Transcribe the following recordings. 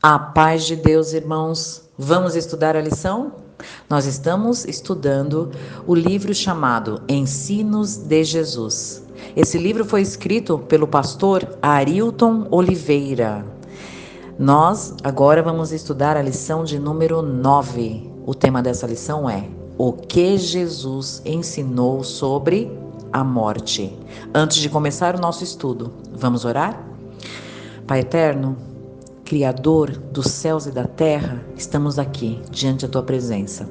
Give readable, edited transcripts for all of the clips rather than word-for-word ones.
A paz de Deus, irmãos. Vamos estudar a lição? Nós estamos estudando o livro chamado Ensinos de Jesus. Esse livro foi escrito pelo pastor Arilton Oliveira. Nós agora vamos estudar a lição de número 9. O tema dessa lição é o que Jesus ensinou sobre a morte. Antes de começar o nosso estudo, vamos orar? Pai eterno, Criador dos céus e da terra, estamos aqui diante da Tua presença,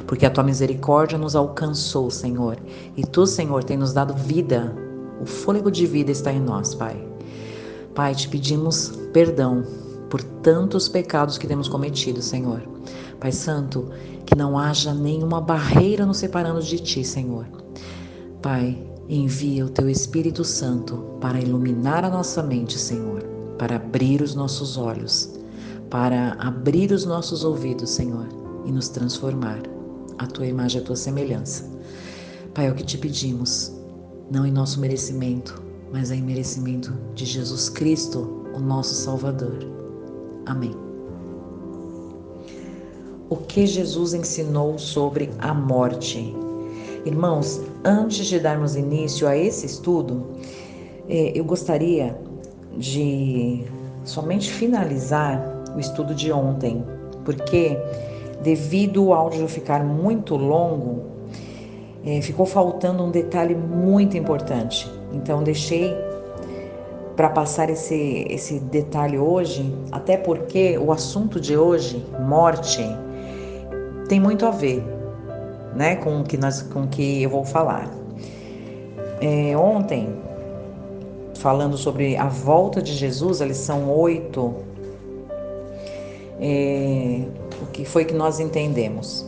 porque a Tua misericórdia nos alcançou, Senhor, e Tu, Senhor, tem nos dado vida, o fôlego de vida está em nós, Pai. Pai, te pedimos perdão por tantos pecados que temos cometido, Senhor. Pai Santo, que não haja nenhuma barreira nos separando de Ti, Senhor. Pai, envia o Teu Espírito Santo para iluminar a nossa mente, Senhor, para abrir os nossos olhos, para abrir os nossos ouvidos, Senhor, e nos transformar à Tua imagem, à Tua semelhança. Pai, é o que te pedimos, não em nosso merecimento, mas em merecimento de Jesus Cristo, o nosso Salvador. Amém. O que Jesus ensinou sobre a morte? Irmãos, antes de darmos início a esse estudo, eu gostaria de somente finalizar o estudo de ontem, porque devido ao áudio ficar muito longo, ficou faltando um detalhe muito importante. Então deixei para passar esse detalhe hoje, até porque o assunto de hoje, morte, tem muito a ver, né, com o que eu vou falar. Ontem, falando sobre a volta de Jesus, a lição 8, o que foi que nós entendemos?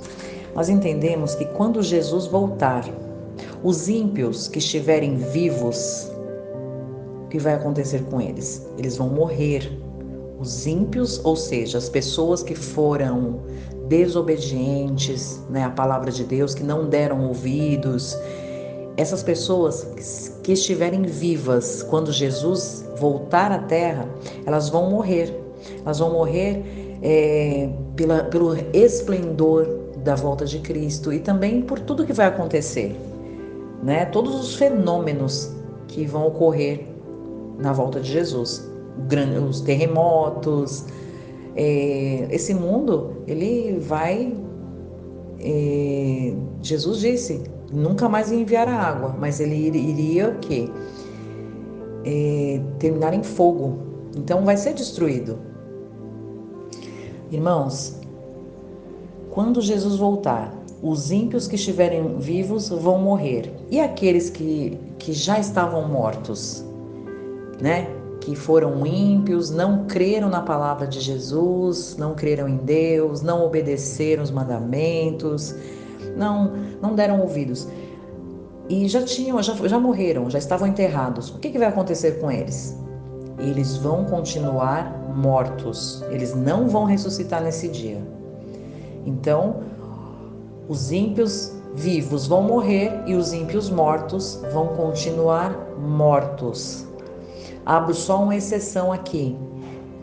Nós entendemos que quando Jesus voltar, os ímpios que estiverem vivos, o que vai acontecer com eles? Eles vão morrer. Os ímpios, ou seja, as pessoas que foram desobedientes, né, à palavra de Deus, que não deram ouvidos, essas pessoas que estiverem vivas quando Jesus voltar à terra, elas vão morrer. Elas vão morrer pelo esplendor da volta de Cristo e também por tudo que vai acontecer, né? Todos os fenômenos que vão ocorrer na volta de Jesus, os terremotos, esse mundo, ele vai... Jesus disse, nunca mais enviar a água, mas ele iria o quê? Terminar em fogo. Então vai ser destruído. Irmãos, quando Jesus voltar, os ímpios que estiverem vivos vão morrer. E aqueles que já estavam mortos, né? Que foram ímpios, não creram na palavra de Jesus, não creram em Deus, não obedeceram os mandamentos, não deram ouvidos. E já morreram, já estavam enterrados. O que vai acontecer com eles? Eles vão continuar mortos. Eles não vão ressuscitar nesse dia. Então, os ímpios vivos vão morrer e os ímpios mortos vão continuar mortos. Abro só uma exceção aqui,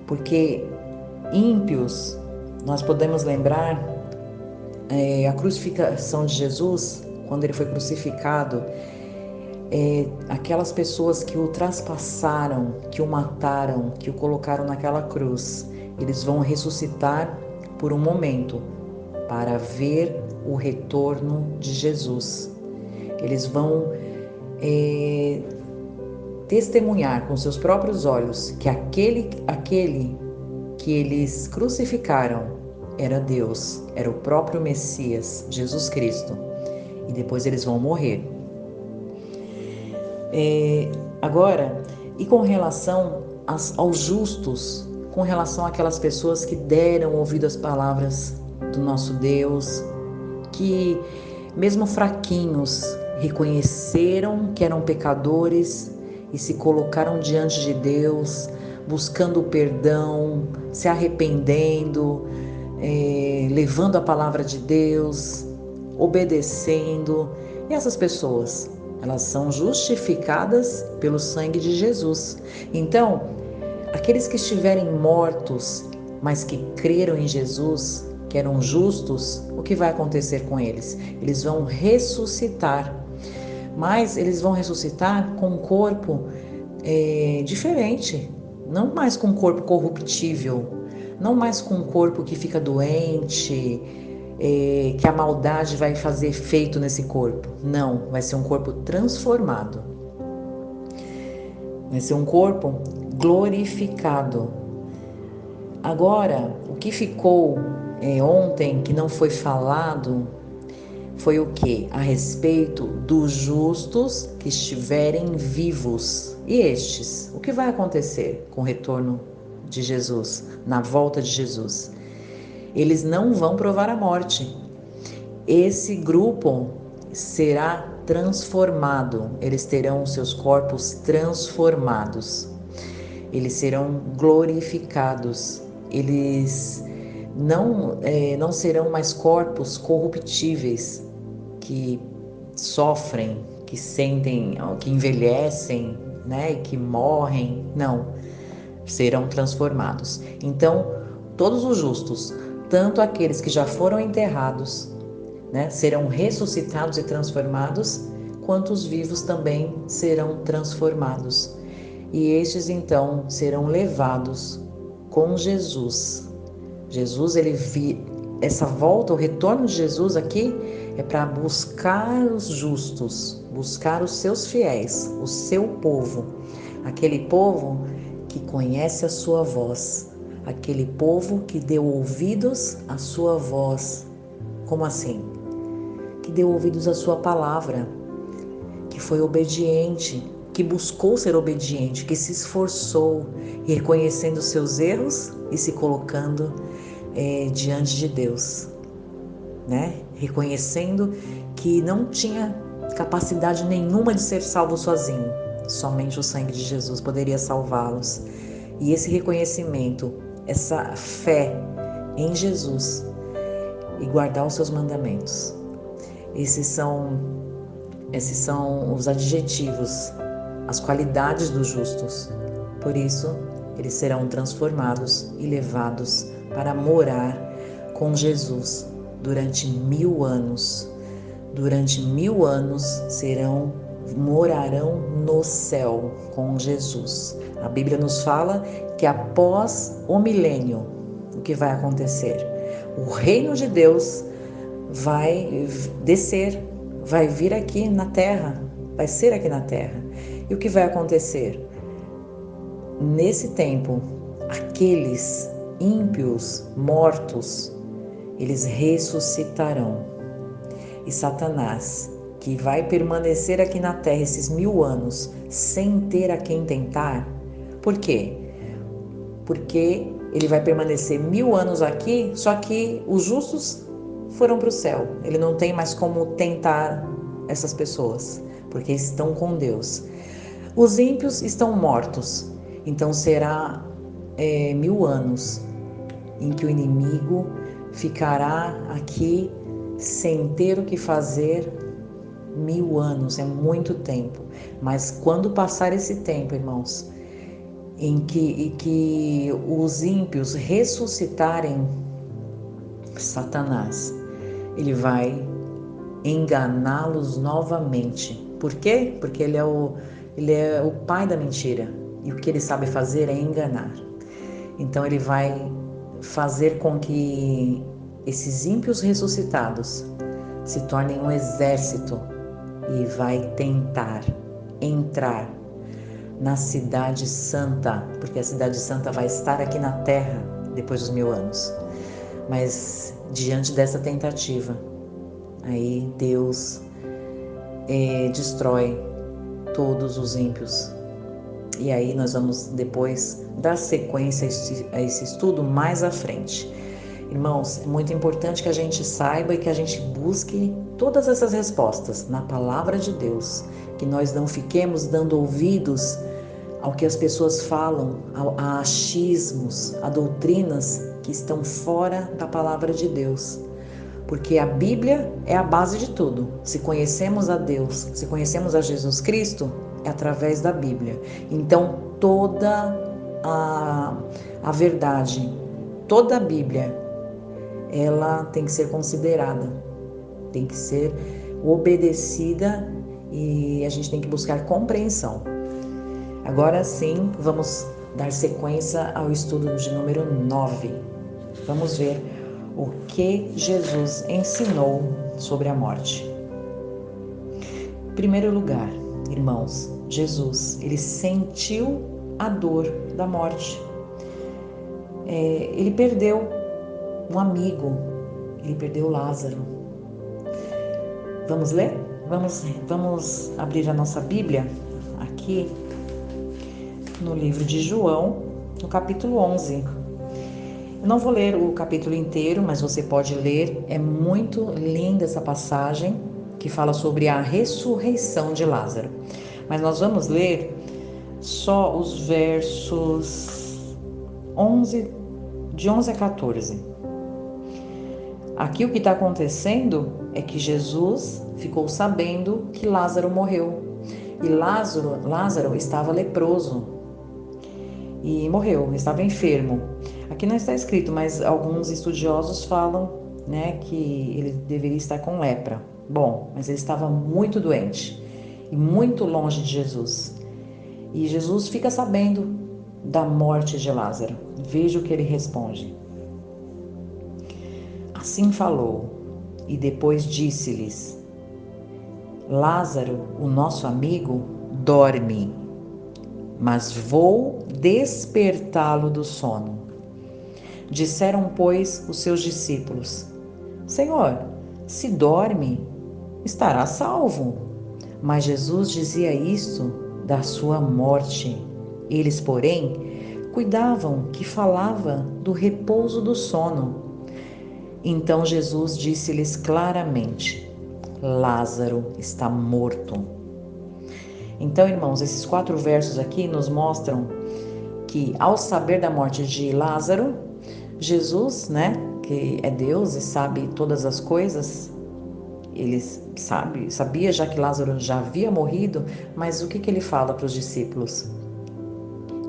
porque ímpios, nós podemos lembrar a crucificação de Jesus, quando ele foi crucificado, aquelas pessoas que o traspassaram, que o mataram, que o colocaram naquela cruz, eles vão ressuscitar por um momento para ver o retorno de Jesus. Eles vão testemunhar com seus próprios olhos que aquele que eles crucificaram era Deus, era o próprio Messias, Jesus Cristo. E depois eles vão morrer. Agora, e com relação aos justos, com relação àquelas pessoas que deram ouvido às palavras do nosso Deus, que mesmo fraquinhos reconheceram que eram pecadores e se colocaram diante de Deus, buscando o perdão, se arrependendo, levando a palavra de Deus, obedecendo. E essas pessoas, elas são justificadas pelo sangue de Jesus. Então, aqueles que estiverem mortos, mas que creram em Jesus, que eram justos, o que vai acontecer com eles? Eles vão ressuscitar, mas eles vão ressuscitar com um corpo diferente, não mais com um corpo corruptível, não mais com um corpo que fica doente, que a maldade vai fazer efeito nesse corpo. Não, vai ser um corpo transformado. Vai ser um corpo glorificado. Agora, o que ficou ontem que não foi falado foi o que? A respeito dos justos que estiverem vivos. E estes? O que vai acontecer com o retorno de Jesus, na volta de Jesus? Eles não vão provar a morte. Esse grupo será transformado. Eles terão seus corpos transformados. Eles serão glorificados. Eles não serão mais corpos corruptíveis que sofrem, que sentem, que envelhecem, né, e que morrem. Não, serão transformados. Então, todos os justos, tanto aqueles que já foram enterrados, né, serão ressuscitados e transformados, quanto os vivos também serão transformados. E estes então serão levados com Jesus. Essa volta, o retorno de Jesus aqui é para buscar os justos, buscar os seus fiéis, o seu povo, aquele povo que conhece a sua voz, aquele povo que deu ouvidos à sua voz. Como assim? Que deu ouvidos à sua palavra, que foi obediente, que buscou ser obediente, que se esforçou, reconhecendo seus erros e se colocando diante de Deus, né? Reconhecendo que não tinha capacidade nenhuma de ser salvo sozinho, somente o sangue de Jesus poderia salvá-los. E esse reconhecimento, essa fé em Jesus e guardar os seus mandamentos, esses são os adjetivos, as qualidades dos justos. Por isso, eles serão transformados e levados para morar com Jesus durante 1000 anos. Durante 1000 anos morarão no céu com Jesus. A Bíblia nos fala que após o milênio, o que vai acontecer? O reino de Deus vai descer, vai vir aqui na terra, vai ser aqui na terra. E o que vai acontecer? Nesse tempo, aqueles ímpios mortos, eles ressuscitarão. E Satanás, que vai permanecer aqui na terra esses 1000 anos, sem ter a quem tentar, por quê? Porque ele vai permanecer 1000 anos aqui, só que os justos foram para o céu. Ele não tem mais como tentar essas pessoas, porque estão com Deus. Os ímpios estão mortos, então será 1000 anos em que o inimigo ficará aqui sem ter o que fazer. 1000 anos é muito tempo, mas quando passar esse tempo, irmãos, em que os ímpios ressuscitarem, Satanás, ele vai enganá-los novamente. Por quê? Porque ele é o pai da mentira, e o que ele sabe fazer é enganar. Então ele vai fazer com que esses ímpios ressuscitados se tornem um exército e vai tentar entrar na cidade santa, porque a cidade santa vai estar aqui na terra depois dos 1000 anos. Mas diante dessa tentativa, aí Deus destrói todos os ímpios. E aí nós vamos depois dar sequência a esse estudo mais à frente. Irmãos, é muito importante que a gente saiba e que a gente busque todas essas respostas na palavra de Deus, que nós não fiquemos dando ouvidos ao que as pessoas falam, a achismos, a doutrinas que estão fora da palavra de Deus. Porque a Bíblia é a base de tudo. Se conhecemos a Deus, se conhecemos a Jesus Cristo, é através da Bíblia. Então, toda a verdade toda a Bíblia, ela tem que ser considerada, tem que ser obedecida e a gente tem que buscar compreensão. Agora sim, vamos dar sequência ao estudo de número 9. Vamos ver o que Jesus ensinou sobre a morte. Em primeiro lugar, irmãos, Jesus, ele sentiu a dor da morte. Ele perdeu um amigo, ele perdeu Lázaro. Vamos ler? Vamos abrir a nossa Bíblia aqui no livro de João, no capítulo 11. Eu não vou ler o capítulo inteiro, mas você pode ler. É muito linda essa passagem que fala sobre a ressurreição de Lázaro. Mas nós vamos ler só os versos 11, de 11 a 14. Aqui o que está acontecendo é que Jesus ficou sabendo que Lázaro morreu. E Lázaro estava leproso e morreu, estava enfermo. Aqui não está escrito, mas alguns estudiosos falam, né, que ele deveria estar com lepra. Bom, mas ele estava muito doente e muito longe de Jesus. E Jesus fica sabendo da morte de Lázaro. Veja o que ele responde. Assim falou, e depois disse-lhes: Lázaro, o nosso amigo, dorme, mas vou despertá-lo do sono. Disseram, pois, os seus discípulos: Senhor, se dorme, estará salvo. Mas Jesus dizia isto da sua morte. Eles, porém, cuidavam que falava do repouso do sono. Então Jesus disse-lhes claramente: Lázaro está morto. Então, irmãos, esses 4 versos aqui nos mostram que, ao saber da morte de Lázaro, Jesus, né, que é Deus e sabe todas as coisas, ele sabia já que Lázaro já havia morrido, mas o que ele fala para os discípulos?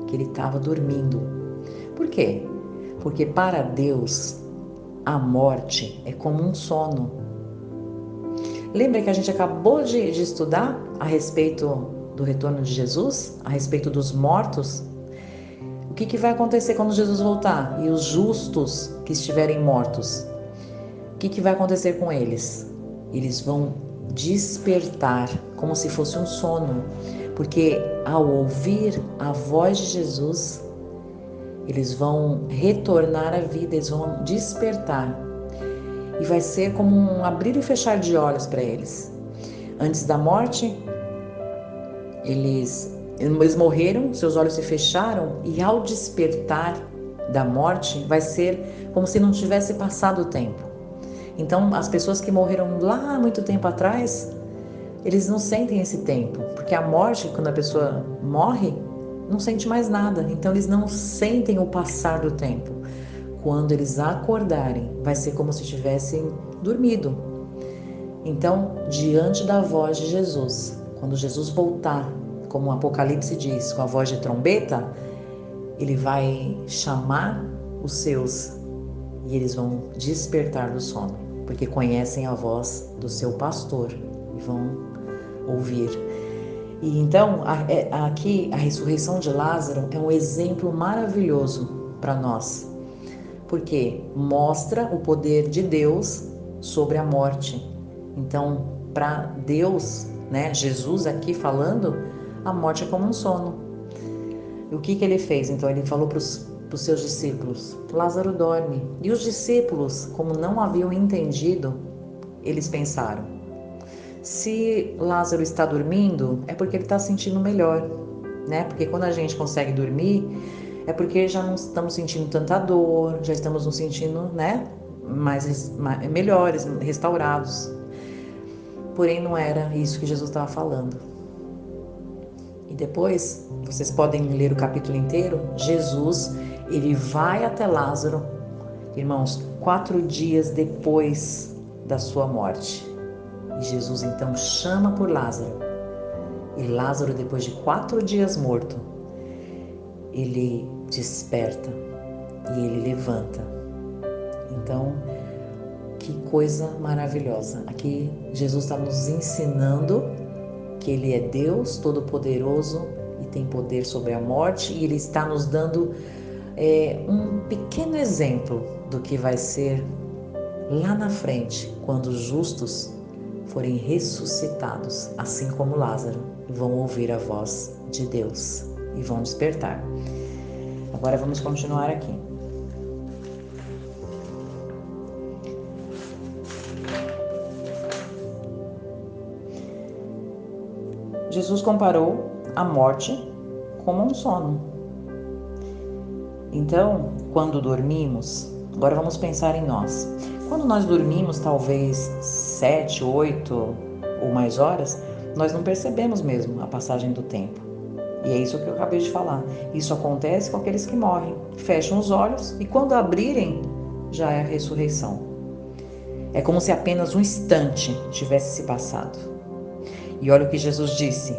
Que ele estava dormindo. Por quê? Porque para Deus, a morte é como um sono. Lembra que a gente acabou de estudar a respeito do retorno de Jesus? A respeito dos mortos? O que vai acontecer quando Jesus voltar? E os justos que estiverem mortos? O que vai acontecer com eles? Eles vão despertar como se fosse um sono. Porque ao ouvir a voz de Jesus, eles vão retornar à vida, eles vão despertar. E vai ser como um abrir e fechar de olhos para eles. Antes da morte, eles morreram, seus olhos se fecharam, e ao despertar da morte, vai ser como se não tivesse passado o tempo. Então, as pessoas que morreram lá há muito tempo atrás, eles não sentem esse tempo, porque a morte, quando a pessoa morre, não sente mais nada. Então, eles não sentem o passar do tempo. Quando eles acordarem, vai ser como se tivessem dormido. Então, diante da voz de Jesus, quando Jesus voltar, como o Apocalipse diz, com a voz de trombeta, ele vai chamar os seus e eles vão despertar do sono, porque conhecem a voz do seu pastor e vão ouvir. E então, aqui, a ressurreição de Lázaro é um exemplo maravilhoso para nós, porque mostra o poder de Deus sobre a morte. Então, para Deus, né, Jesus aqui falando, a morte é como um sono. E o que ele fez? Então, ele falou para os seus discípulos: Lázaro dorme. E os discípulos, como não haviam entendido, eles pensaram: se Lázaro está dormindo, é porque ele está se sentindo melhor, né? Porque quando a gente consegue dormir, é porque já não estamos sentindo tanta dor, já estamos nos sentindo, né, melhores, restaurados. Porém, não era isso que Jesus estava falando. E depois, vocês podem ler o capítulo inteiro. Jesus, ele vai até Lázaro, irmãos, 4 dias depois da sua morte. E Jesus então chama por Lázaro. E Lázaro, depois de 4 dias morto, ele desperta. e ele levanta. Então, que coisa maravilhosa. Aqui Jesus está nos ensinando que Ele é Deus Todo-Poderoso e tem poder sobre a morte, e Ele está nos dando um pequeno exemplo do que vai ser lá na frente, quando os justos forem ressuscitados, assim como Lázaro, vão ouvir a voz de Deus e vão despertar. Agora vamos continuar aqui. Jesus comparou a morte como um sono. Então, quando dormimos, agora vamos pensar em nós. Quando nós dormimos talvez 7, 8 ou mais horas, nós não percebemos mesmo a passagem do tempo. E é isso que eu acabei de falar. Isso acontece com aqueles que morrem. Fecham os olhos e quando abrirem, já é a ressurreição. É como se apenas um instante tivesse se passado. E olha o que Jesus disse: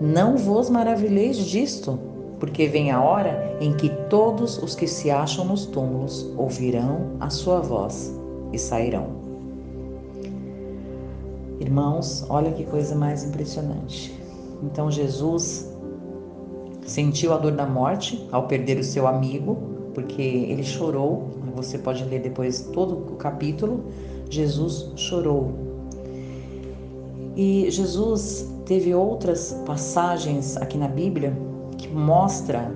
não vos maravilheis disto, porque vem a hora em que todos os que se acham nos túmulos ouvirão a sua voz e sairão. Irmãos, olha que coisa mais impressionante. Então Jesus sentiu a dor da morte ao perder o seu amigo, porque ele chorou. Você pode ler depois todo o capítulo. Jesus chorou. E Jesus teve outras passagens aqui na Bíblia que mostra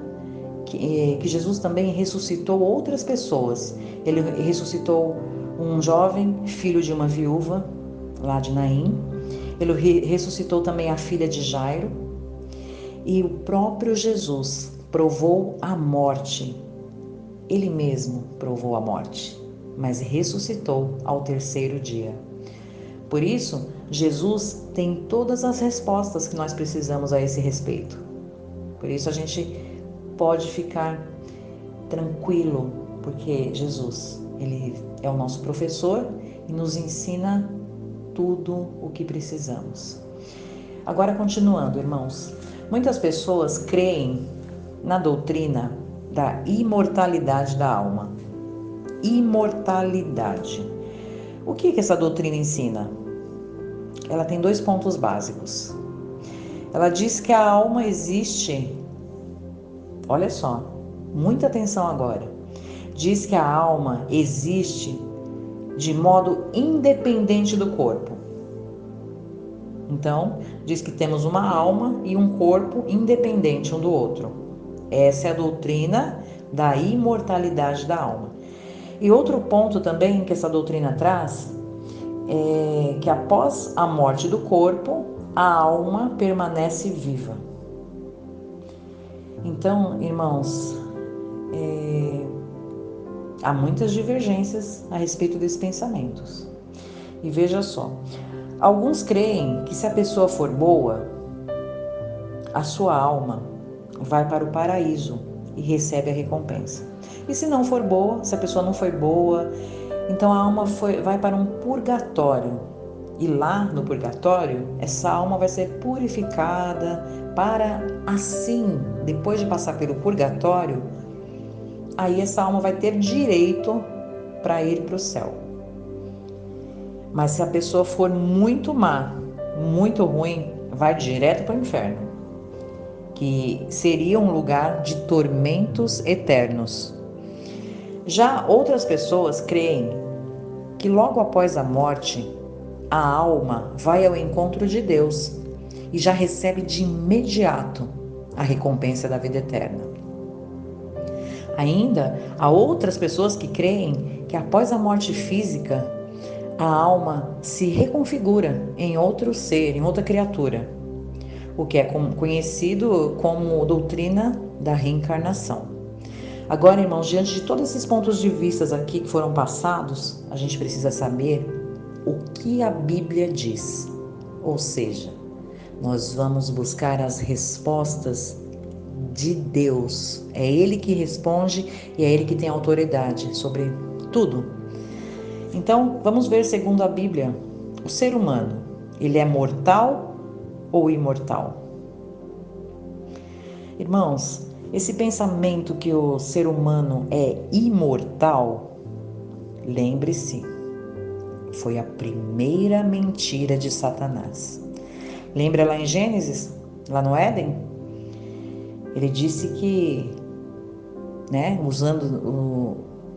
que Jesus também ressuscitou outras pessoas. Ele ressuscitou um jovem, filho de uma viúva, lá de Naim. Ele ressuscitou também a filha de Jairo. E o próprio Jesus provou a morte. Ele mesmo provou a morte, mas ressuscitou ao terceiro dia. Por isso, Jesus tem todas as respostas que nós precisamos a esse respeito. Por isso a gente pode ficar tranquilo, porque Jesus, Ele é o nosso professor e nos ensina tudo o que precisamos. Agora, continuando, irmãos, muitas pessoas creem na doutrina da imortalidade da alma. Imortalidade. O que essa doutrina ensina? Ela tem 2 pontos básicos. Ela diz que a alma existe, olha só, muita atenção agora. Diz que a alma existe de modo independente do corpo. Então, diz que temos uma alma e um corpo independente um do outro. Essa é a doutrina da imortalidade da alma. E outro ponto também que essa doutrina traz é que após a morte do corpo, a alma permanece viva. Então, irmãos, há muitas divergências a respeito desses pensamentos. E veja só, alguns creem que se a pessoa for boa, a sua alma vai para o paraíso e recebe a recompensa. E se não for boa, se a pessoa não foi boa, então a alma vai para um purgatório. E lá no purgatório, essa alma vai ser purificada para assim, depois de passar pelo purgatório, aí essa alma vai ter direito para ir para o céu. Mas se a pessoa for muito má, muito ruim, vai direto para o inferno, que seria um lugar de tormentos eternos. Já outras pessoas creem que logo após a morte, a alma vai ao encontro de Deus e já recebe de imediato a recompensa da vida eterna. Ainda há outras pessoas que creem que após a morte física, a alma se reconfigura em outro ser, em outra criatura, o que é conhecido como doutrina da reencarnação. Agora, irmãos, diante de todos esses pontos de vista aqui que foram passados, a gente precisa saber o que a Bíblia diz. Ou seja, nós vamos buscar as respostas de Deus. É Ele que responde e é Ele que tem autoridade sobre tudo. Então, vamos ver segundo a Bíblia, o ser humano, ele é mortal ou imortal? Irmãos, Esse pensamento que o ser humano é imortal, lembre-se, foi a primeira mentira de Satanás. Lembra lá em Gênesis, lá no Éden? Ele disse que, usando o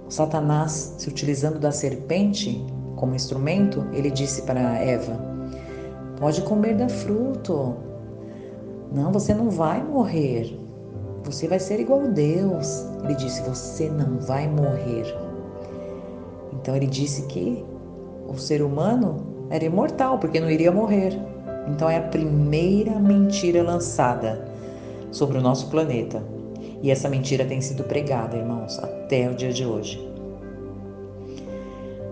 Satanás, se utilizando da serpente como instrumento, ele disse para Eva: pode comer da fruto. Não, você não vai morrer. Você vai ser igual a Deus. Ele disse: você não vai morrer. Então ele disse que o ser humano era imortal, porque não iria morrer. Então é a primeira mentira lançada sobre o nosso planeta. E essa mentira tem sido pregada, irmãos, até o dia de hoje.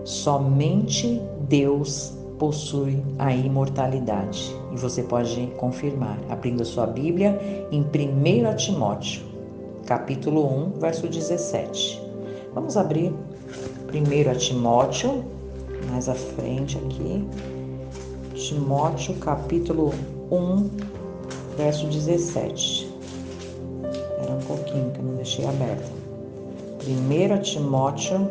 Somente Deus possui a imortalidade. E você pode confirmar, abrindo a sua Bíblia em 1 Timóteo, capítulo 1, verso 17. Vamos abrir 1 Timóteo, mais à frente aqui. Timóteo, capítulo 1, verso 17. Era um pouquinho que eu não deixei aberta. 1 Timóteo,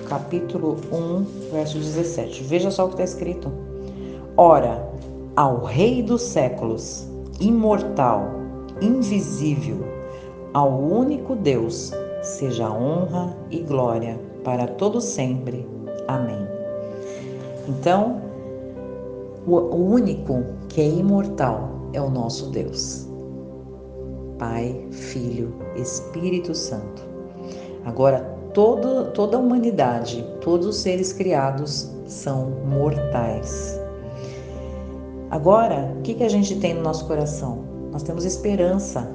capítulo 1, verso 17. Veja só o que está escrito. Ora, ao Rei dos séculos, imortal, invisível, ao único Deus, seja honra e glória para todo sempre. Amém. Então, o único que é imortal é o nosso Deus. Pai, Filho, Espírito Santo. Agora, toda a humanidade, todos os seres criados são mortais. Agora, o que a gente tem no nosso coração? Nós temos esperança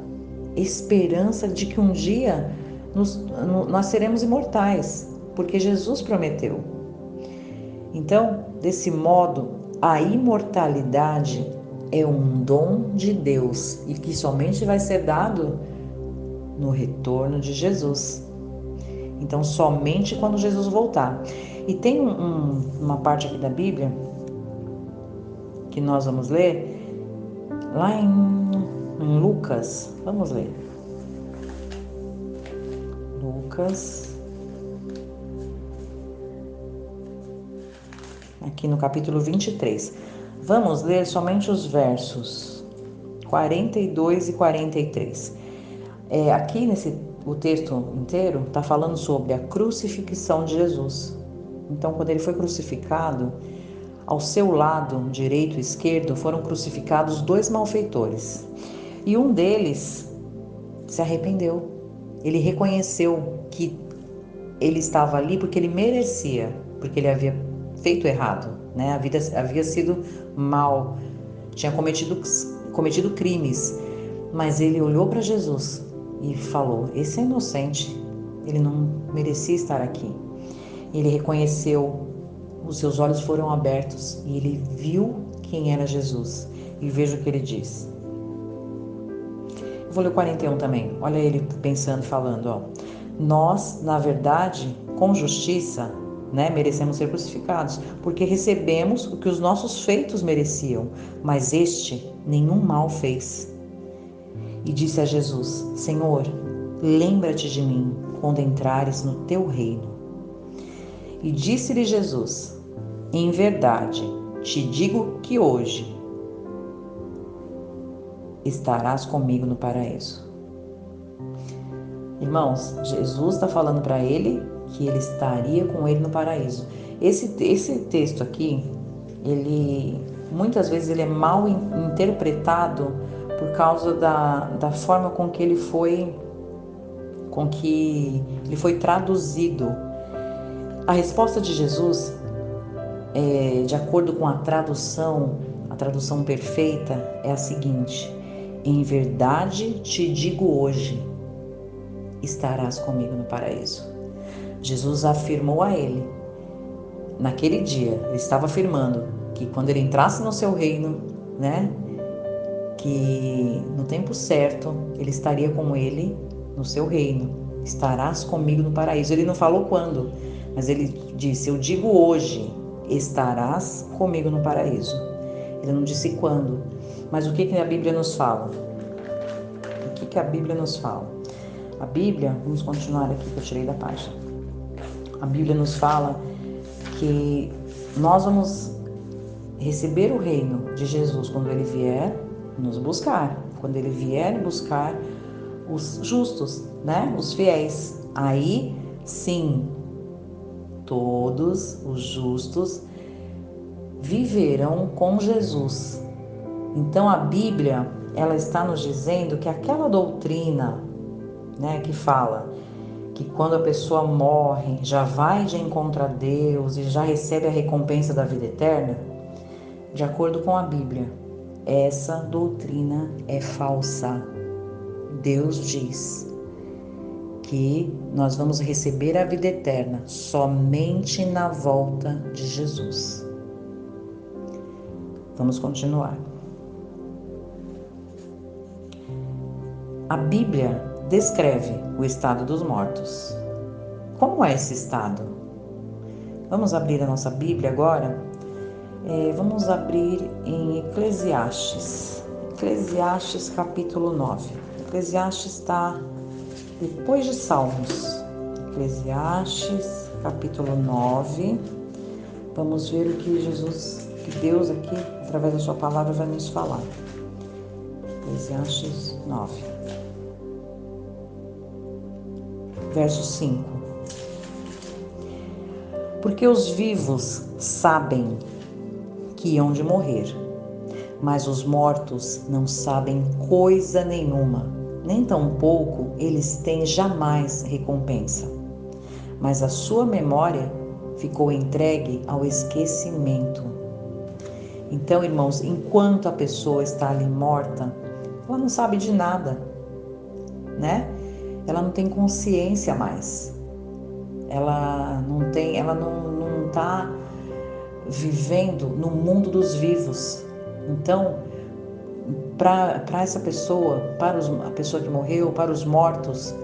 de que um dia nós seremos imortais, porque Jesus prometeu. Então, desse modo, a imortalidade é um dom de Deus e que somente vai ser dado no retorno de Jesus. Então, somente quando Jesus voltar. E tem uma parte aqui da Bíblia que nós vamos ler, lá em Lucas. Vamos ler. Lucas, aqui no capítulo 23. Vamos ler somente os versos 42 e 43. Aqui o texto inteiro está falando sobre a crucifixão de Jesus. Então, quando ele foi crucificado, ao seu lado direito e esquerdo foram crucificados 2 malfeitores. E um deles se arrependeu. Ele reconheceu que ele estava ali porque ele merecia, porque ele havia feito errado, A vida havia sido mal, tinha cometido crimes, mas ele olhou para Jesus e falou: esse é inocente, ele não merecia estar aqui. Ele reconheceu, os seus olhos foram abertos e ele viu quem era Jesus. E veja o que ele diz. Eu vou ler o 41 também. Olha ele pensando, falando, nós, na verdade, com justiça, merecemos ser crucificados, porque recebemos o que os nossos feitos mereciam, mas este nenhum mal fez. E disse a Jesus: Senhor, lembra-te de mim quando entrares no teu reino. E disse-lhe Jesus: em verdade, te digo que hoje estarás comigo no paraíso. Irmãos, Jesus está falando para ele que ele estaria com ele no paraíso. Esse texto aqui, muitas vezes ele é mal interpretado por causa da forma com que ele foi traduzido. A resposta de Jesus, de acordo com a tradução perfeita, é a seguinte: em verdade te digo hoje, estarás comigo no paraíso. Jesus afirmou a ele, naquele dia, ele estava afirmando que quando ele entrasse no seu reino, que no tempo certo ele estaria com ele no seu reino. Estarás comigo no paraíso. Ele não falou quando, mas ele disse: eu digo hoje, estarás comigo no paraíso. Ele não disse quando. Mas o que a Bíblia nos fala? O que a Bíblia nos fala? A Bíblia, vamos continuar aqui que eu tirei da página. A Bíblia nos fala que nós vamos receber o reino de Jesus quando Ele vier nos buscar. Quando Ele vier buscar os justos, né? Os fiéis. Aí, sim, todos os justos viverão com Jesus. Então a Bíblia, ela está nos dizendo que aquela doutrina, né, que fala que quando a pessoa morre, já vai de encontro a Deus e já recebe a recompensa da vida eterna, de acordo com a Bíblia, essa doutrina é falsa. Deus diz que nós vamos receber a vida eterna somente na volta de Jesus. Vamos continuar. A Bíblia descreve o estado dos mortos. Como é esse estado? Vamos abrir a nossa Bíblia agora? Vamos abrir em Eclesiastes. Eclesiastes capítulo 9. Eclesiastes está depois de Salmos. Eclesiastes capítulo 9. Vamos ver o que Deus aqui, através da sua palavra, vai nos falar. Eclesiastes 9. Verso 5. Porque os vivos sabem que hão de morrer, mas os mortos não sabem coisa nenhuma, nem tampouco eles têm jamais recompensa. Mas a sua memória ficou entregue ao esquecimento. Então, irmãos, enquanto a pessoa está ali morta, ela não sabe de nada, né? Ela não tem consciência mais. Ela não está vivendo no mundo dos vivos. Então, para essa pessoa, a pessoa que morreu, para os mortos,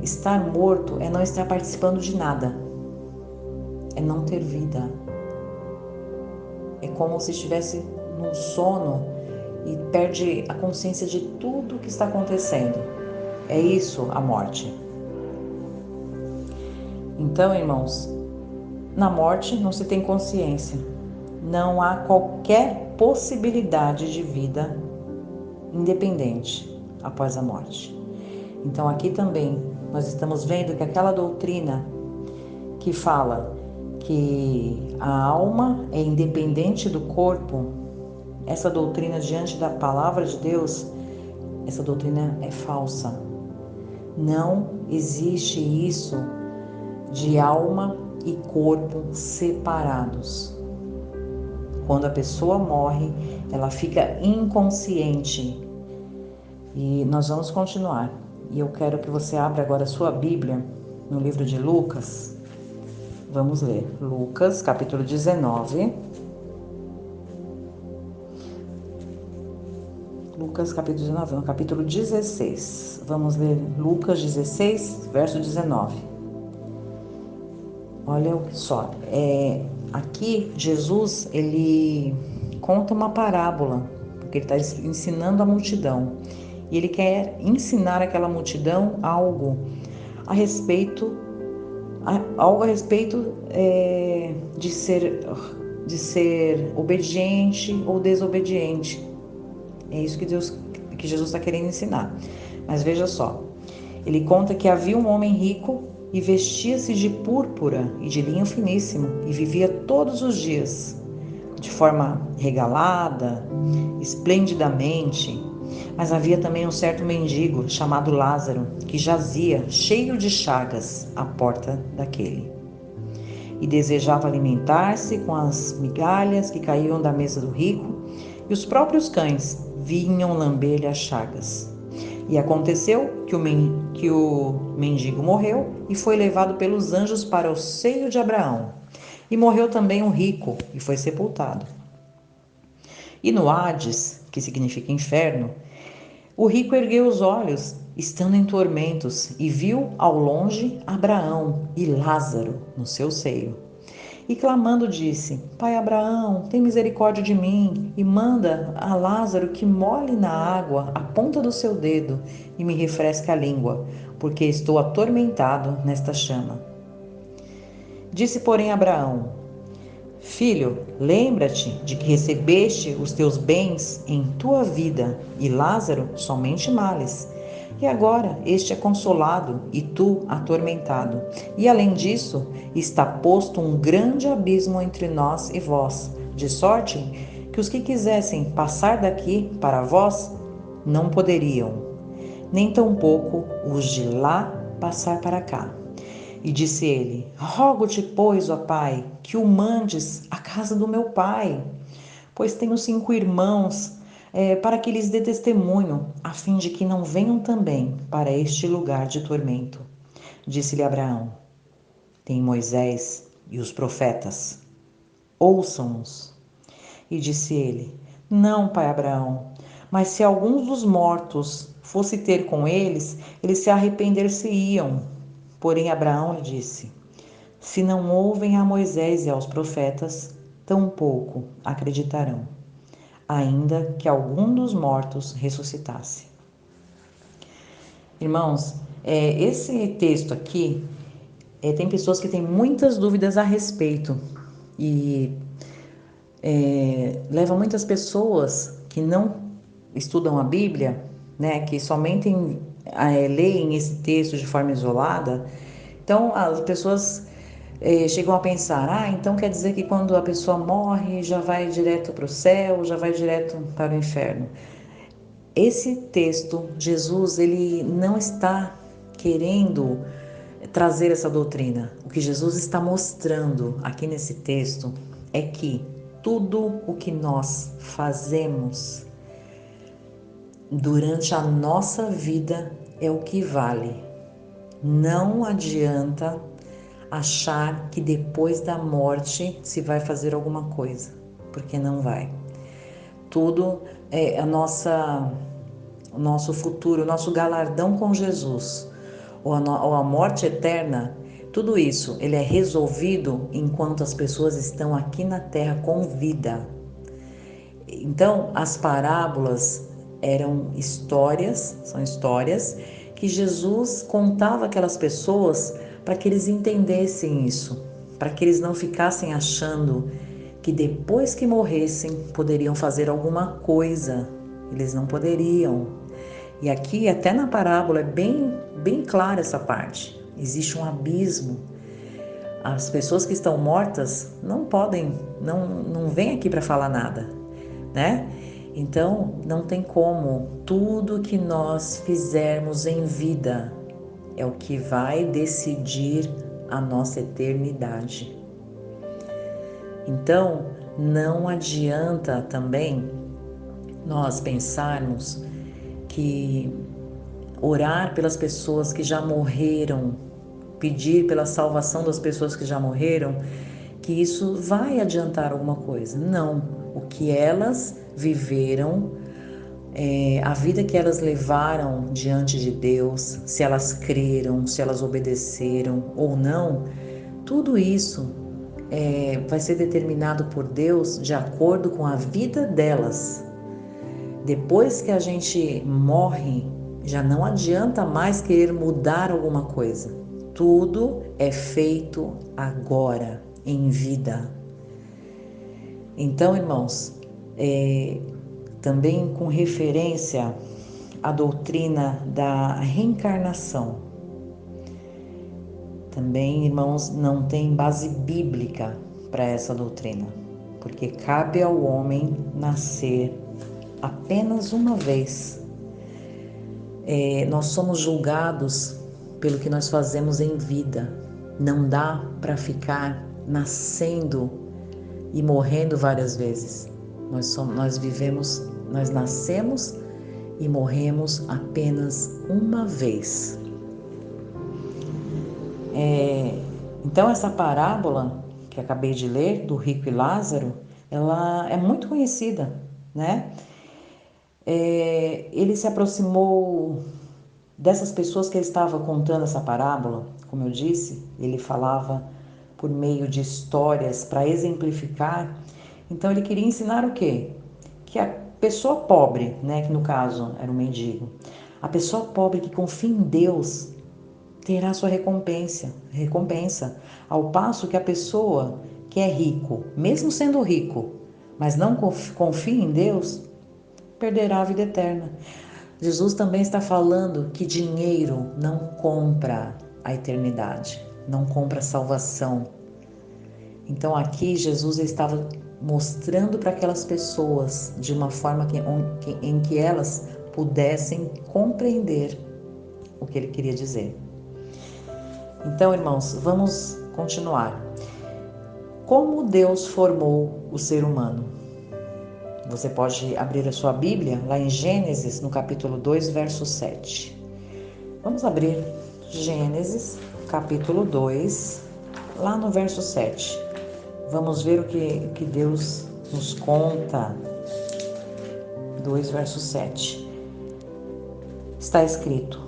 estar morto é não estar participando de nada, é não ter vida. É como se estivesse num sono e perde a consciência de tudo que está acontecendo. É isso a morte. Então, irmãos, na morte não se tem consciência. Não há qualquer possibilidade de vida independente após a morte. Então, aqui também nós estamos vendo que aquela doutrina que fala que a alma é independente do corpo, essa doutrina diante da palavra de Deus, essa doutrina é falsa. Não existe isso de alma e corpo separados. Quando a pessoa morre, ela fica inconsciente. E nós vamos continuar. E eu quero que você abra agora a sua Bíblia no livro de Lucas. Vamos ler. Lucas, capítulo 19. Lucas, capítulo 19, no capítulo 16. Vamos ler Lucas 16, verso 19. Olha só, aqui Jesus, ele conta uma parábola, porque ele está ensinando a multidão. E ele quer ensinar aquela multidão algo a respeito de ser obediente ou desobediente. É isso que Jesus está querendo ensinar. Mas veja só, ele conta que havia um homem rico e vestia-se de púrpura e de linho finíssimo e vivia todos os dias de forma regalada, esplendidamente. Mas havia também um certo mendigo chamado Lázaro, que jazia cheio de chagas à porta daquele e desejava alimentar-se com as migalhas que caíam da mesa do rico, e os próprios cães vinham lamber-lhe as chagas. E aconteceu que o mendigo morreu e foi levado pelos anjos para o seio de Abraão. E morreu também o rico e foi sepultado. E no Hades, que significa inferno, o rico ergueu os olhos, estando em tormentos, e viu ao longe Abraão e Lázaro no seu seio. E clamando disse: Pai Abraão, tem misericórdia de mim e manda a Lázaro que molhe na água a ponta do seu dedo e me refresque a língua, porque estou atormentado nesta chama. Disse, porém, Abraão: Filho, lembra-te de que recebeste os teus bens em tua vida, e Lázaro somente males. E agora este é consolado, e tu atormentado. E além disso, está posto um grande abismo entre nós e vós, de sorte que os que quisessem passar daqui para vós não poderiam, nem tampouco os de lá passar para cá. E disse ele: Rogo-te, pois, ó Pai, que o mandes à casa do meu pai, pois tenho 5 irmãos, para que lhes dê testemunho, a fim de que não venham também para este lugar de tormento. Disse-lhe Abraão: Tem Moisés e os profetas, ouçam-nos. E disse ele: Não, pai Abraão, mas se alguns dos mortos fosse ter com eles, eles se arrepender-se-iam. Porém Abraão lhe disse: Se não ouvem a Moisés e aos profetas, tampouco acreditarão, ainda que algum dos mortos ressuscitasse. Irmãos, esse texto aqui, tem pessoas que têm muitas dúvidas a respeito e leva muitas pessoas que não estudam a Bíblia, né, que somente leem esse texto de forma isolada. Então as pessoas chegam a pensar: então quer dizer que quando a pessoa morre já vai direto para o céu, já vai direto para o inferno. Esse texto, Jesus, ele não está querendo trazer essa doutrina. O que Jesus está mostrando aqui nesse texto é que tudo o que nós fazemos durante a nossa vida é o que vale. Não adianta achar que depois da morte se vai fazer alguma coisa, porque não vai. Tudo é o nosso futuro, o nosso galardão com Jesus, ou a morte eterna. Tudo isso ele é resolvido enquanto as pessoas estão aqui na terra com vida. Então, as parábolas eram histórias, são histórias que Jesus contava àquelas pessoas para que eles entendessem isso, para que eles não ficassem achando que depois que morressem poderiam fazer alguma coisa. Eles não poderiam. E aqui, até na parábola, é bem clara essa parte. Existe um abismo. As pessoas que estão mortas não podem, não vêm aqui para falar nada, né? Então, não tem como. Tudo que nós fizermos em vida é o que vai decidir a nossa eternidade. Então, não adianta também nós pensarmos que orar pelas pessoas que já morreram, pedir pela salvação das pessoas que já morreram, que isso vai adiantar alguma coisa. Não. O que elas viveram, a vida que elas levaram diante de Deus, se elas creram, se elas obedeceram ou não, tudo isso vai ser determinado por Deus de acordo com a vida delas. Depois que a gente morre, já não adianta mais querer mudar alguma coisa. Tudo é feito agora, em vida. Então, irmãos, também com referência à doutrina da reencarnação, também, irmãos, não tem base bíblica para essa doutrina, porque cabe ao homem nascer apenas uma vez. Nós somos julgados pelo que nós fazemos em vida. Não dá para ficar nascendo e morrendo várias vezes. Nós nascemos e morremos apenas uma vez. Então essa parábola que acabei de ler, do rico e Lázaro, ela é muito conhecida, né? Ele se aproximou dessas pessoas que ele estava contando essa parábola. Como eu disse, ele falava por meio de histórias para exemplificar. Então ele queria ensinar o quê? Que a pessoa pobre, né, que no caso era um mendigo, a pessoa pobre que confia em Deus terá sua recompensa, ao passo que a pessoa que é rico, mesmo sendo rico, mas não confia em Deus, perderá a vida eterna. Jesus também está falando que dinheiro não compra a eternidade, não compra a salvação. Então aqui Jesus estava mostrando para aquelas pessoas de uma forma em que elas pudessem compreender o que ele queria dizer. Então, irmãos, vamos continuar. Como Deus formou o ser humano? Você pode abrir a sua Bíblia lá em Gênesis, no capítulo 2, verso 7. Vamos abrir Gênesis, capítulo 2, lá no verso 7. Vamos ver o que Deus nos conta. 2, verso 7. Está escrito: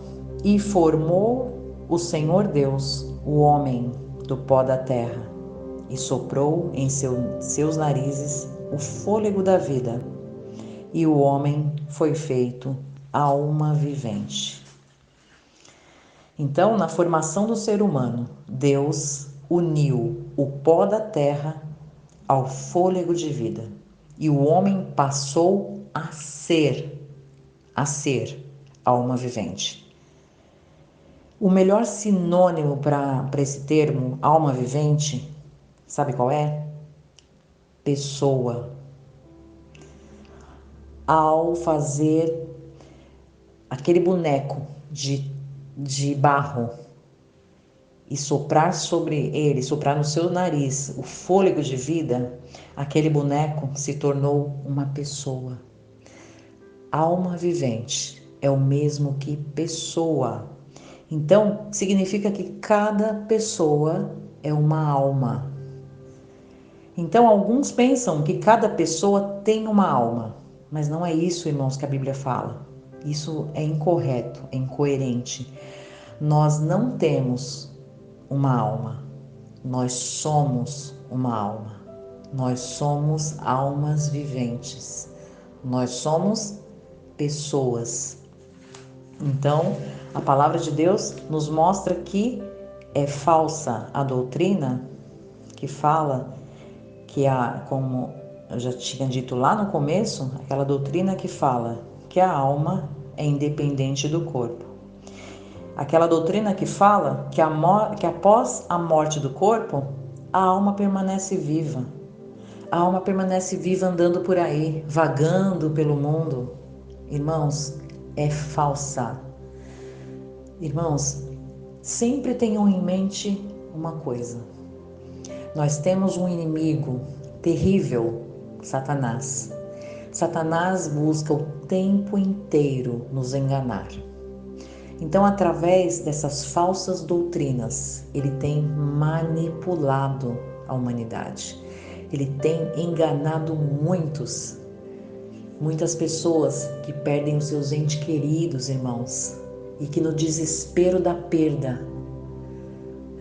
E formou o Senhor Deus o homem do pó da terra, e soprou em seus narizes o fôlego da vida, e o homem foi feito alma vivente. Então, na formação do ser humano, Deus uniu o pó da terra ao fôlego de vida, e o homem passou a ser alma vivente. O melhor sinônimo para esse termo, alma vivente, sabe qual é? Pessoa. Ao fazer aquele boneco de barro e soprar sobre ele, soprar no seu nariz o fôlego de vida, aquele boneco se tornou uma pessoa. Alma vivente é o mesmo que pessoa. Então, significa que cada pessoa é uma alma. Então, alguns pensam que cada pessoa tem uma alma, mas não é isso, irmãos, que a Bíblia fala. Isso é incorreto, é incoerente. Nós não temos uma alma, nós somos uma alma. Nós somos almas viventes. Nós somos pessoas. Então, a palavra de Deus nos mostra que é falsa a doutrina que fala que como eu já tinha dito lá no começo, aquela doutrina que fala que a alma é independente do corpo. Aquela doutrina que fala que após a morte do corpo, a alma permanece viva. A alma permanece viva andando por aí, vagando pelo mundo. Irmãos, é falsa. Irmãos, sempre tenham em mente uma coisa. Nós temos um inimigo terrível, Satanás. Satanás busca o tempo inteiro nos enganar. Então, através dessas falsas doutrinas, ele tem manipulado a humanidade. Ele tem enganado muitas pessoas que perdem os seus entes queridos, irmãos, e que no desespero da perda,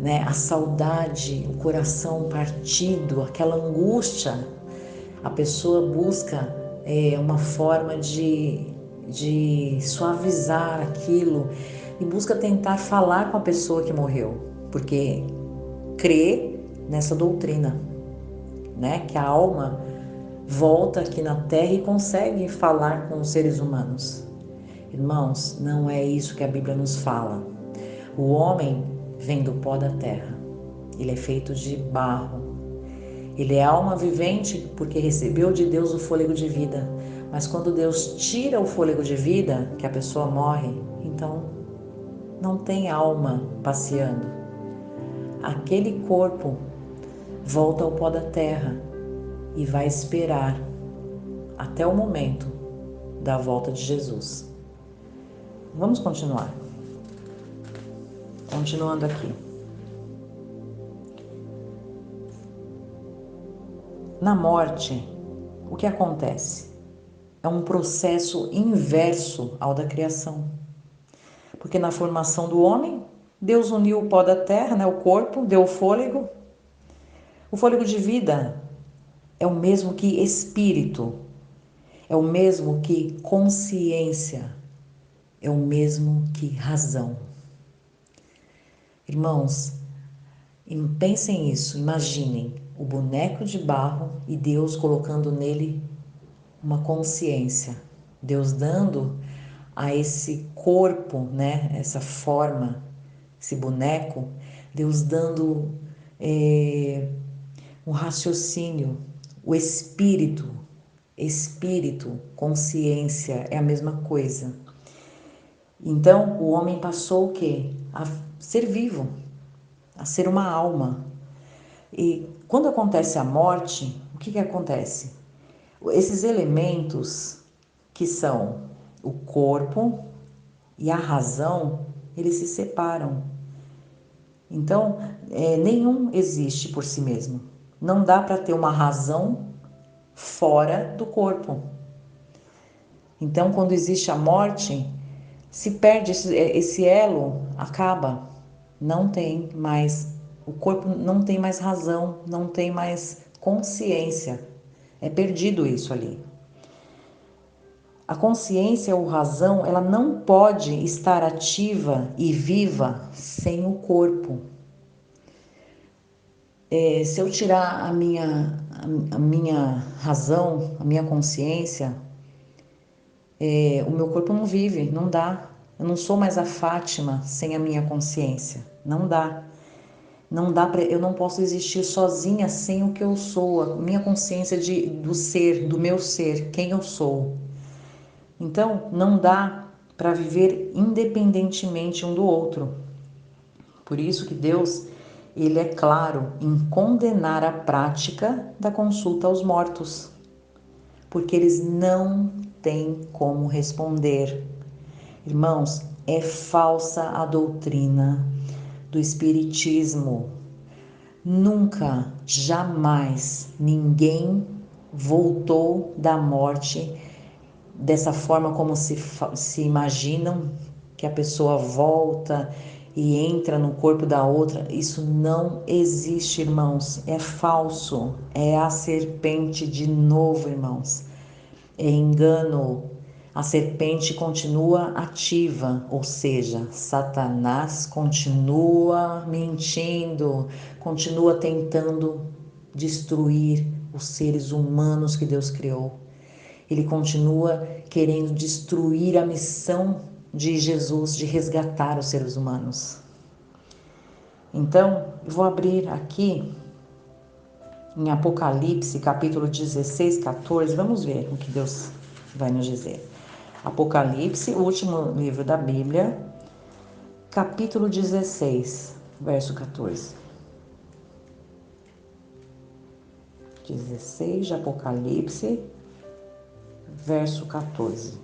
né, a saudade, o coração partido, aquela angústia, a pessoa busca uma forma de suavizar aquilo e busca tentar falar com a pessoa que morreu, porque crê nessa doutrina, né, que a alma volta aqui na terra e consegue falar com os seres humanos. Irmãos, não é isso que a Bíblia nos fala. O homem vem do pó da terra, ele é feito de barro. Ele é alma vivente porque recebeu de Deus o fôlego de vida. Mas quando Deus tira o fôlego de vida, que a pessoa morre, então não tem alma passeando. Aquele corpo volta ao pó da terra e vai esperar até o momento da volta de Jesus. Vamos continuar. Continuando aqui. Na morte, o que acontece? É um processo inverso ao da criação. Porque na formação do homem, Deus uniu o pó da terra, né, o corpo, deu o fôlego, O fôlego de vida é o mesmo que espírito, é o mesmo que consciência, é o mesmo que razão. Irmãos, pensem nisso, imaginem o boneco de barro e Deus colocando nele uma consciência. Deus dando a esse corpo, né, essa forma, esse boneco, Deus dando um raciocínio, o espírito, consciência, é a mesma coisa. Então, o homem passou o quê? A ser vivo, a ser uma alma. E quando acontece a morte, o que acontece? Esses elementos que são o corpo e a razão, eles se separam. Então, nenhum existe por si mesmo. Não dá para ter uma razão fora do corpo. Então, quando existe a morte, se perde esse elo, acaba. Não tem mais, o corpo não tem mais razão, não tem mais consciência. É perdido isso ali. A consciência ou razão, ela não pode estar ativa e viva sem o corpo. Se eu tirar a minha razão, a minha consciência, o meu corpo não vive, não dá. Eu não sou mais a Fátima sem a minha consciência. Não dá. Não dá para, eu não posso existir sozinha sem o que eu sou, a minha consciência do ser, do meu ser, quem eu sou. Então, não dá para viver independentemente um do outro. Por isso que Deus, ele é claro em condenar a prática da consulta aos mortos, porque eles não têm como responder. Irmãos, é falsa a doutrina do espiritismo. Nunca, jamais, ninguém voltou da morte dessa forma como se imaginam, que a pessoa volta e entra no corpo da outra. Isso não existe, irmãos. É falso. É a serpente de novo, irmãos. É engano. A serpente continua ativa, ou seja, Satanás continua mentindo, continua tentando destruir os seres humanos que Deus criou. Ele continua querendo destruir a missão de Jesus de resgatar os seres humanos. Então, eu vou abrir aqui em Apocalipse, capítulo 16, 14, vamos ver o que Deus vai nos dizer. Apocalipse, o último livro da Bíblia, capítulo 16, verso 14. 16 de Apocalipse, verso 14.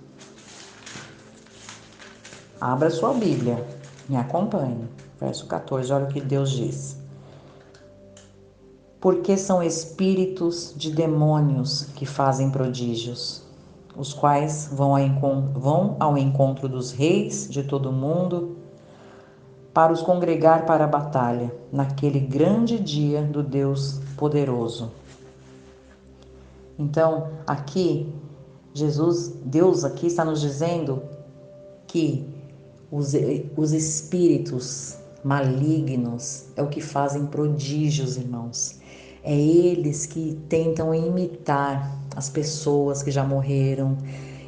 Abra sua Bíblia, me acompanhe. Verso 14, olha o que Deus diz. Porque são espíritos de demônios que fazem prodígios, os quais vão ao encontro dos reis de todo o mundo para os congregar para a batalha, naquele grande dia do Deus poderoso. Então, aqui, Deus aqui está nos dizendo que os espíritos malignos é o que fazem prodígios, irmãos. É eles que tentam imitar as pessoas que já morreram.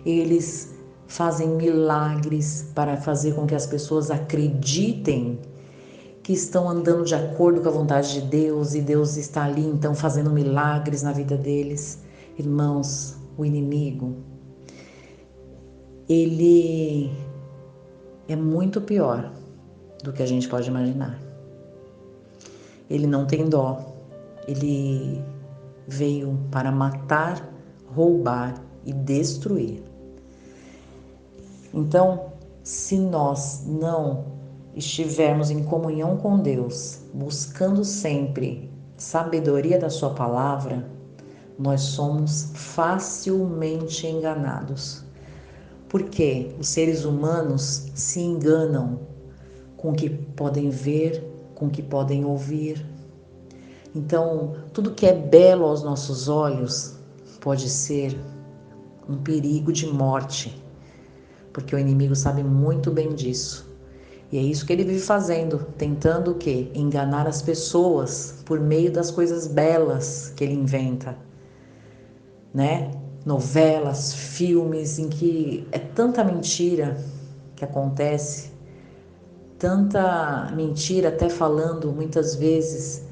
Eles fazem milagres para fazer com que as pessoas acreditem que estão andando de acordo com a vontade de Deus e Deus está ali então fazendo milagres na vida deles. Irmãos, o inimigo, ele é muito pior do que a gente pode imaginar. Ele não tem dó. Ele veio para matar, roubar e destruir. Então, se nós não estivermos em comunhão com Deus, buscando sempre sabedoria da sua palavra, nós somos facilmente enganados. Porque os seres humanos se enganam com o que podem ver, com o que podem ouvir. Então, tudo que é belo aos nossos olhos pode ser um perigo de morte, porque o inimigo sabe muito bem disso. E é isso que ele vive fazendo, tentando o quê? Enganar as pessoas por meio das coisas belas que ele inventa, né? Novelas, filmes em que é tanta mentira que acontece, tanta mentira, até falando muitas vezes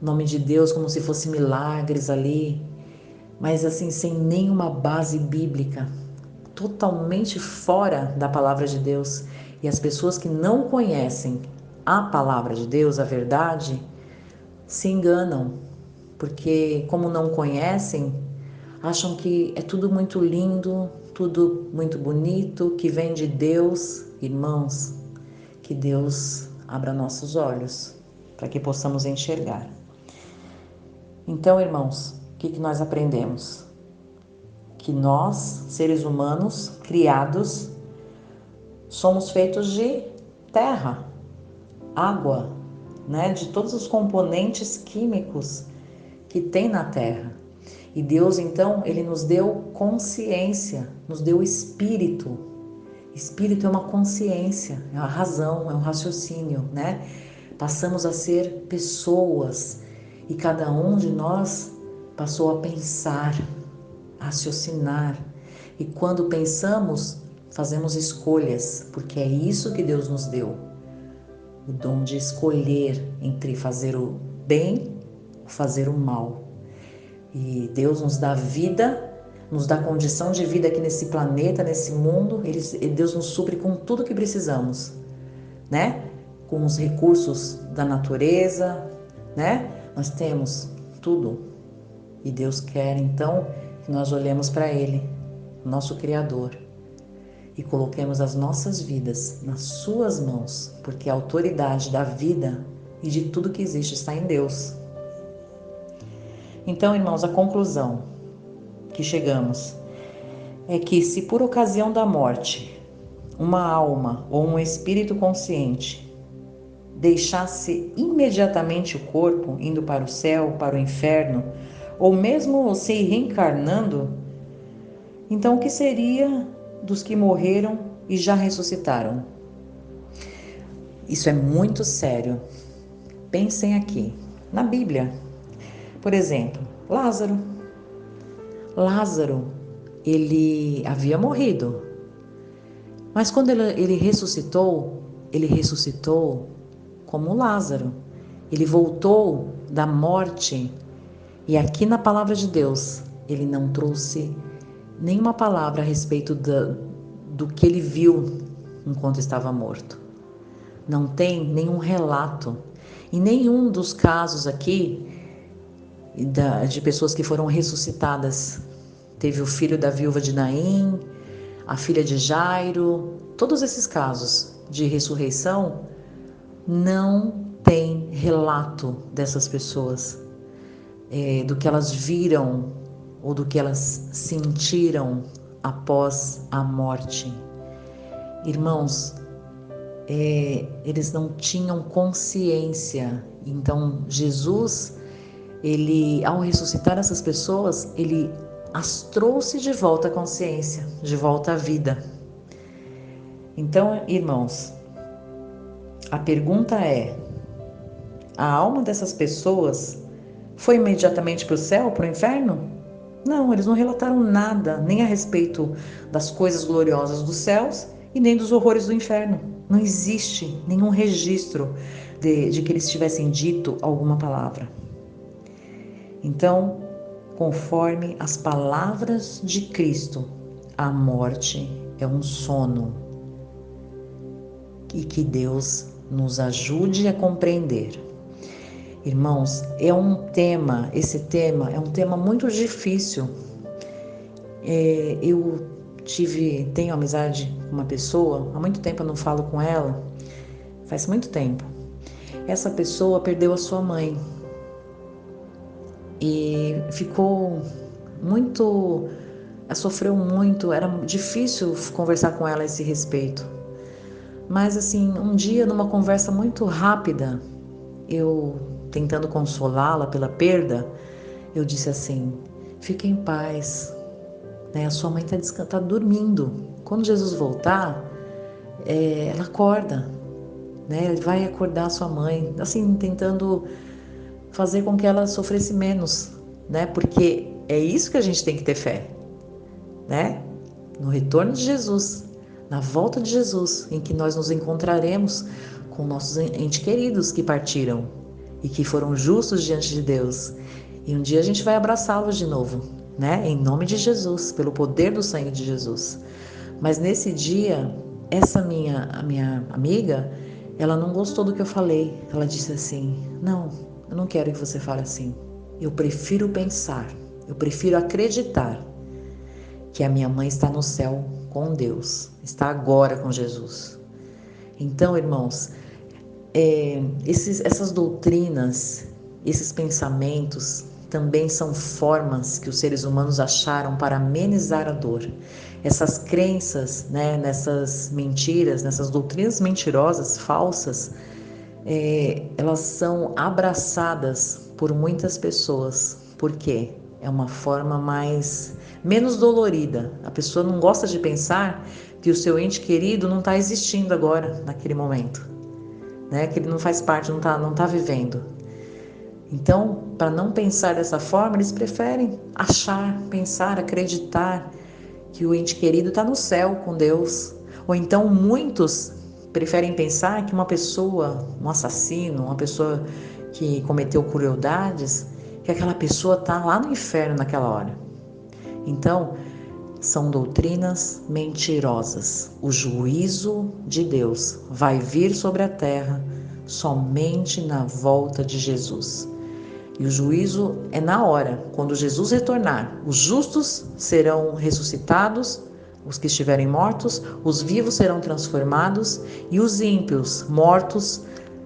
o nome de Deus como se fosse milagres ali, mas assim sem nenhuma base bíblica, totalmente fora da palavra de Deus. E as pessoas que não conhecem a palavra de Deus, a verdade, se enganam, porque como não conhecem, acham que é tudo muito lindo, tudo muito bonito, que vem de Deus. Irmãos, que Deus abra nossos olhos para que possamos enxergar. Então, irmãos, o que nós aprendemos? Que nós, seres humanos, criados, somos feitos de terra, água, né? De todos os componentes químicos que tem na terra. E Deus, então, ele nos deu consciência, nos deu espírito. Espírito é uma consciência, é uma razão, é um raciocínio, né? Passamos a ser pessoas e cada um de nós passou a pensar, a raciocinar. E quando pensamos, fazemos escolhas, porque é isso que Deus nos deu. O dom de escolher entre fazer o bem ou fazer o mal. E Deus nos dá vida, nos dá condição de vida aqui nesse planeta, nesse mundo. Deus nos supre com tudo que precisamos, né? Com os recursos da natureza, né? Nós temos tudo. E Deus quer, então, que nós olhemos para Ele, nosso Criador, e coloquemos as nossas vidas nas suas mãos, porque a autoridade da vida e de tudo que existe está em Deus. Então, irmãos, a conclusão que chegamos é que se por ocasião da morte uma alma ou um espírito consciente deixasse imediatamente o corpo, indo para o céu, para o inferno, ou mesmo se reencarnando, então o que seria dos que morreram e já ressuscitaram? Isso é muito sério. Pensem aqui, na Bíblia, por exemplo, Lázaro. Lázaro, ele havia morrido, mas quando ele ressuscitou como Lázaro. Ele voltou da morte e aqui na palavra de Deus, ele não trouxe nenhuma palavra a respeito do que ele viu enquanto estava morto. Não tem nenhum relato. Em nenhum dos casos aqui de pessoas que foram ressuscitadas. Teve o filho da viúva de Naim, a filha de Jairo. Todos esses casos de ressurreição não tem relato dessas pessoas, do que elas viram ou do que elas sentiram após a morte. Irmãos, eles não tinham consciência. Então Jesus, ele, ao ressuscitar essas pessoas, ele as trouxe de volta à consciência, de volta à vida. Então, irmãos, a pergunta é: a alma dessas pessoas foi imediatamente para o céu, para o inferno? Não, eles não relataram nada, nem a respeito das coisas gloriosas dos céus e nem dos horrores do inferno. Não existe nenhum registro de que eles tivessem dito alguma palavra. Então, conforme as palavras de Cristo, a morte é um sono. E que Deus nos ajude a compreender. Irmãos, esse tema é um tema muito difícil. Eu tenho amizade com uma pessoa, há muito tempo eu não falo com ela, faz muito tempo. Essa pessoa perdeu a sua mãe e sofreu muito, era difícil conversar com ela a esse respeito. Mas assim, um dia numa conversa muito rápida, eu tentando consolá-la pela perda, eu disse assim: fique em paz, né? A sua mãe tá dormindo. Quando Jesus voltar, ela acorda, né? Ele vai acordar a sua mãe, assim, tentando fazer com que ela sofresse menos, né? Porque é isso que a gente tem que ter fé, né? No retorno de Jesus, na volta de Jesus, em que nós nos encontraremos com nossos entes queridos que partiram e que foram justos diante de Deus. E um dia a gente vai abraçá-los de novo, né? Em nome de Jesus, pelo poder do sangue de Jesus. Mas nesse dia, a minha amiga, ela não gostou do que eu falei. Ela disse assim: não, eu não quero que você fale assim. Eu prefiro pensar, eu prefiro acreditar que a minha mãe está no céu com Deus, está agora com Jesus. Então, irmãos, essas doutrinas, esses pensamentos também são formas que os seres humanos acharam para amenizar a dor. Essas crenças, né, nessas mentiras, nessas doutrinas mentirosas, falsas, elas são abraçadas por muitas pessoas. Por quê? É uma forma menos dolorida. A pessoa não gosta de pensar que o seu ente querido não está existindo agora, naquele momento, né? Que ele não faz parte, não tá vivendo. Então, para não pensar dessa forma, eles preferem achar, pensar, acreditar que o ente querido está no céu com Deus. Ou então muitos preferem pensar que uma pessoa, um assassino, uma pessoa que cometeu crueldades, que aquela pessoa está lá no inferno naquela hora. Então, são doutrinas mentirosas. O juízo de Deus vai vir sobre a terra somente na volta de Jesus. E o juízo é na hora, quando Jesus retornar. Os justos serão ressuscitados, os que estiverem mortos, os vivos serão transformados, e os ímpios mortos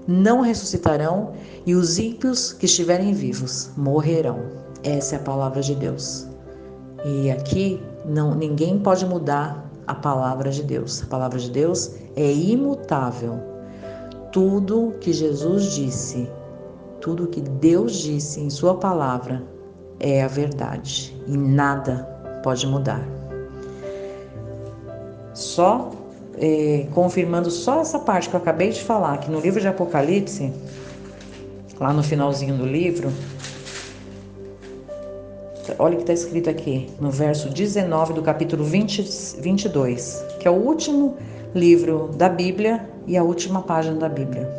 não ressuscitarão, e os ímpios que estiverem vivos morrerão. Essa é a palavra de Deus. E aqui ninguém pode mudar a palavra de Deus. A palavra de Deus é imutável. Tudo que Jesus disse, tudo que Deus disse em sua palavra é a verdade e nada pode mudar. Confirmando só essa parte que eu acabei de falar, que no livro de Apocalipse, lá no finalzinho do livro, olha o que está escrito aqui, no verso 19 do capítulo 22, que é o último livro da Bíblia e a última página da Bíblia.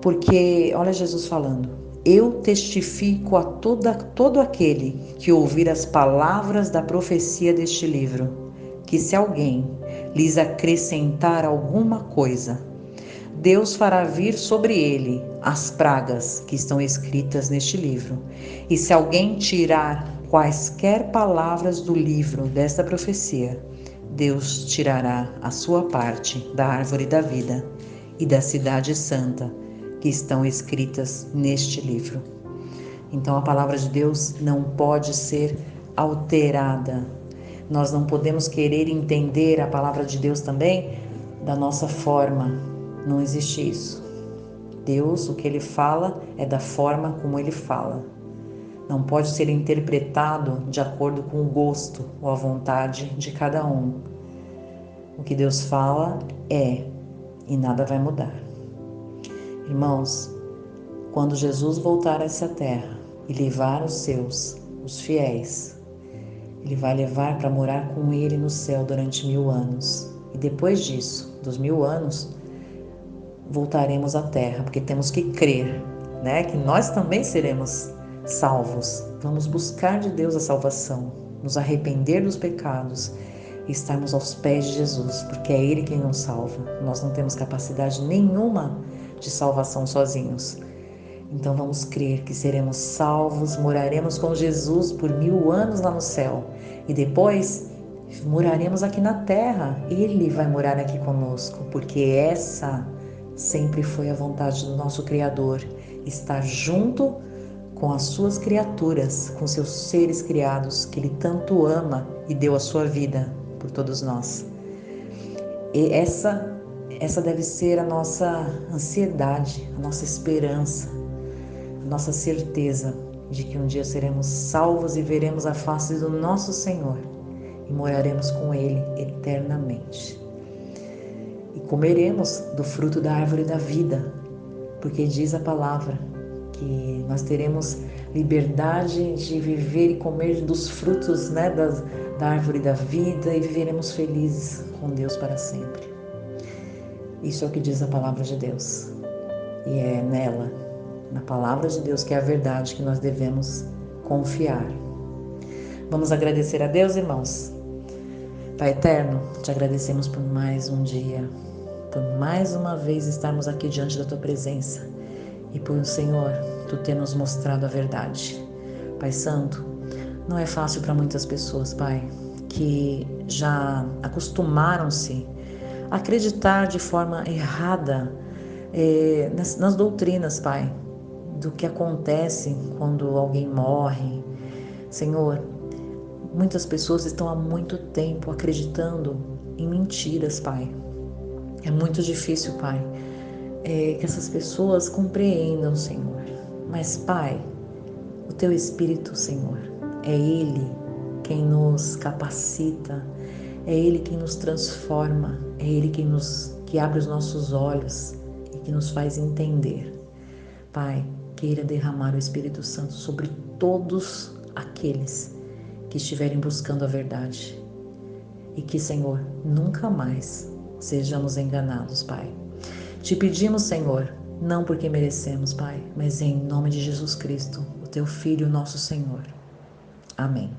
Porque, olha Jesus falando: eu testifico a todo aquele que ouvir as palavras da profecia deste livro, que se alguém lhes acrescentar alguma coisa, Deus fará vir sobre ele as pragas que estão escritas neste livro. E se alguém tirar quaisquer palavras do livro desta profecia, Deus tirará a sua parte da árvore da vida e da cidade santa que estão escritas neste livro. Então a palavra de Deus não pode ser alterada. Nós não podemos querer entender a palavra de Deus também da nossa forma. Não existe isso. Deus, o que Ele fala é da forma como Ele fala. Não pode ser interpretado de acordo com o gosto ou a vontade de cada um. O que Deus fala é, e nada vai mudar. Irmãos, quando Jesus voltar a essa terra e levar os seus, os fiéis, Ele vai levar para morar com Ele no céu durante 1000 anos. E depois disso, dos 1000 anos, voltaremos à terra, porque temos que crer, né? Que nós também seremos salvos. Vamos buscar de Deus a salvação, nos arrepender dos pecados e estarmos aos pés de Jesus, porque é Ele quem nos salva. Nós não temos capacidade nenhuma de salvação sozinhos. Então vamos crer que seremos salvos, moraremos com Jesus por 1000 anos lá no céu e depois moraremos aqui na terra. Ele vai morar aqui conosco, porque essa sempre foi a vontade do nosso Criador, estar junto com as suas criaturas, com seus seres criados, que Ele tanto ama e deu a sua vida por todos nós. E essa essa deve ser a nossa ansiedade, a nossa esperança, a nossa certeza de que um dia seremos salvos e veremos a face do nosso Senhor e moraremos com Ele eternamente. E comeremos do fruto da árvore da vida, porque diz a palavra que nós teremos liberdade de viver e comer dos frutos, da árvore da vida, e viveremos felizes com Deus para sempre. Isso é o que diz a palavra de Deus. E é nela, na palavra de Deus, que é a verdade, que nós devemos confiar. Vamos agradecer a Deus, irmãos? Pai eterno, te agradecemos por mais um dia, por mais uma vez estarmos aqui diante da tua presença e por, Senhor, tu ter nos mostrado a verdade. Pai Santo, não é fácil para muitas pessoas, Pai, que já acostumaram-se a acreditar de forma errada nas doutrinas, Pai, do que acontece quando alguém morre. Senhor, muitas pessoas estão há muito tempo acreditando em mentiras, Pai. É muito difícil, Pai, que essas pessoas compreendam, Senhor. Mas, Pai, o Teu Espírito, Senhor, é Ele quem nos capacita, é Ele quem nos transforma, é Ele que abre os nossos olhos e que nos faz entender. Pai, queira derramar o Espírito Santo sobre todos aqueles que estiverem buscando a verdade. E que, Senhor, nunca mais sejamos enganados, Pai. Te pedimos, Senhor, não porque merecemos, Pai, mas em nome de Jesus Cristo, o Teu Filho, nosso Senhor. Amém.